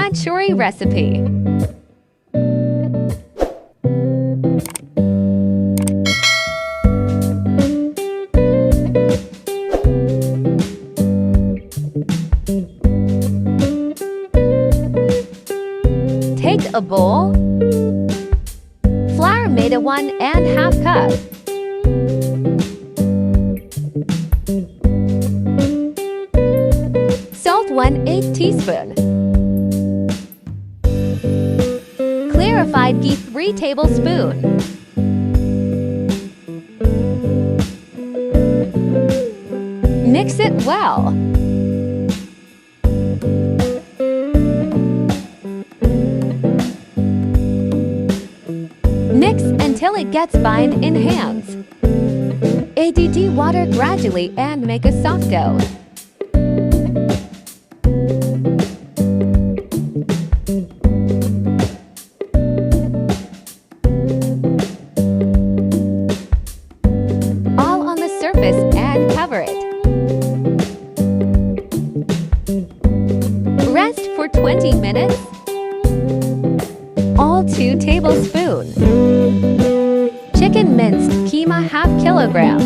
Kachori recipe. Take a bowl. Flour made a 1½ cup. Salt 1/8 teaspoon. Clarified ghee 3 tablespoons. Mix it well. Mix until it gets bind in hands. Add water gradually and make a soft dough. All on the surface and cover it. Rest for 20 minutes. All 2 tablespoons. Chicken minced keema ½ kilogram.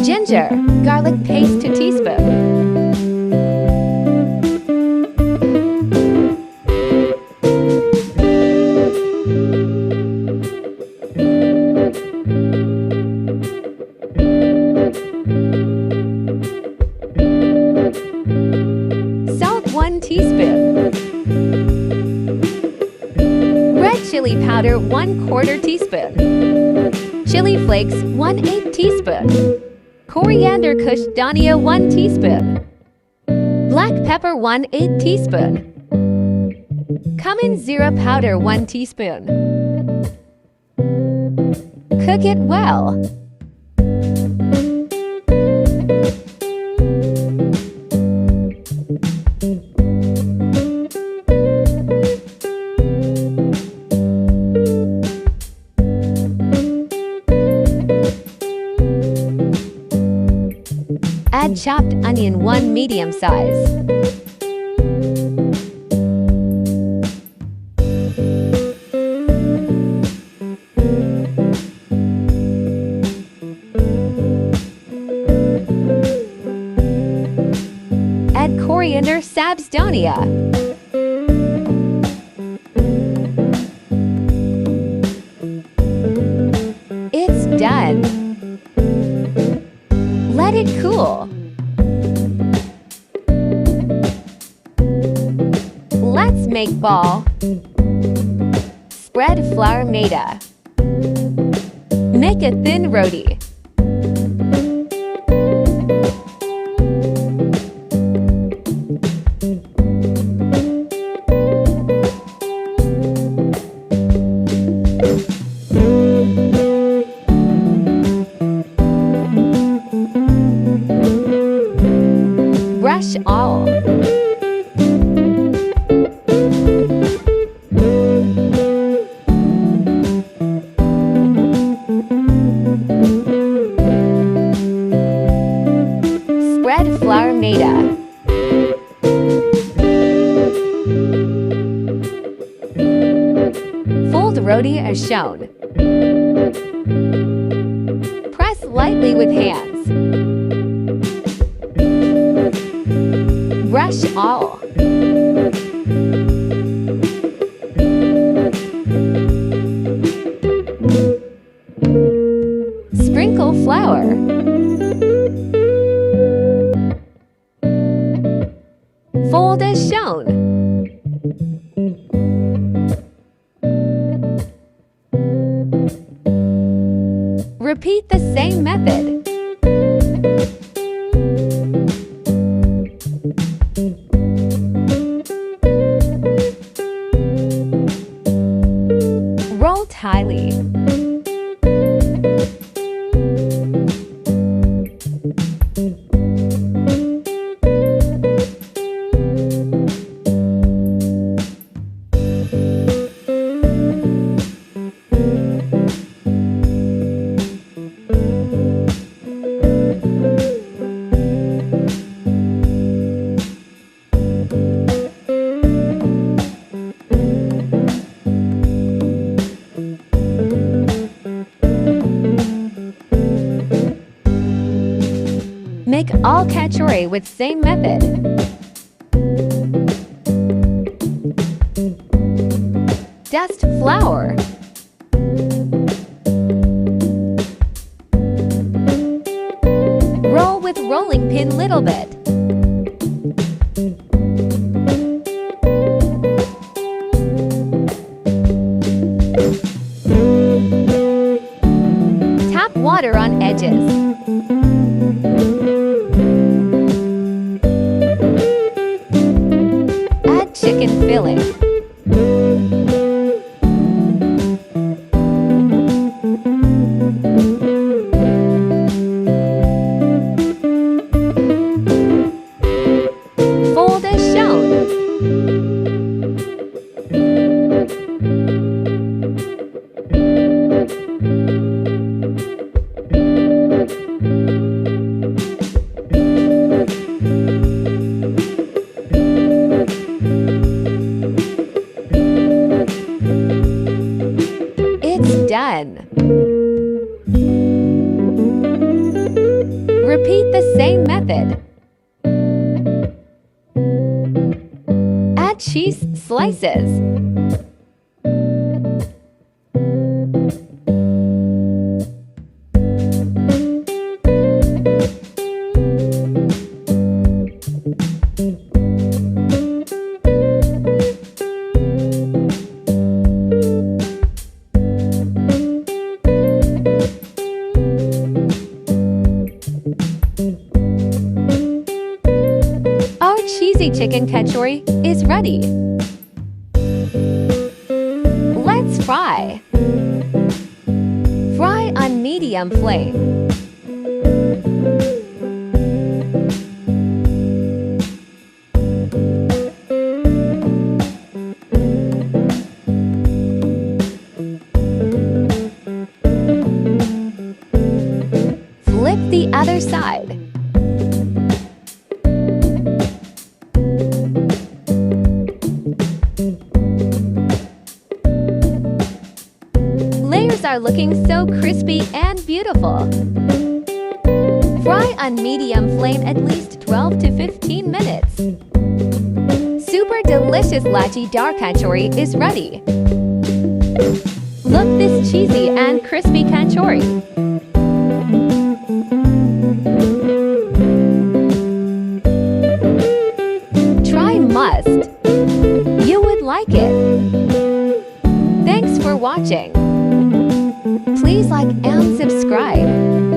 Ginger, garlic paste 2 teaspoons. Salt 1 teaspoon. Red chili powder 1/4 teaspoon. Chili flakes 1/8 teaspoon. Coriander kush dhania 1 teaspoon. Black pepper 1/8 teaspoon. Cumin zira powder 1 teaspoon. Cook it well. Add chopped onion 1 medium size. Add coriander sabs dhania. It's done. Let it cool. Let's make ball. Spread flour maida. Make a thin roti. Brush all. Spread flour maida. Fold roti as shown. Press lightly with hands. Brush all. Sprinkle flour. Fold as shown. Repeat the same method. Roll tightly. all kachori with same method. Dust flour. Roll with rolling pin little bit. Tap water on edges. Add chicken filling. Fold as shown. It's done. Repeat the same method. Add cheese slices. Our cheesy chicken kachori is ready. Let's fry. Fry on medium flame. Flip the other side. Layers are looking so crispy and beautiful. Fry on medium flame at least 12 to 15 minutes. Super delicious Lachy Dar Kachori is ready. Look this cheesy and crispy kachori. Try must. You would like it. Thanks for watching. Please like and subscribe.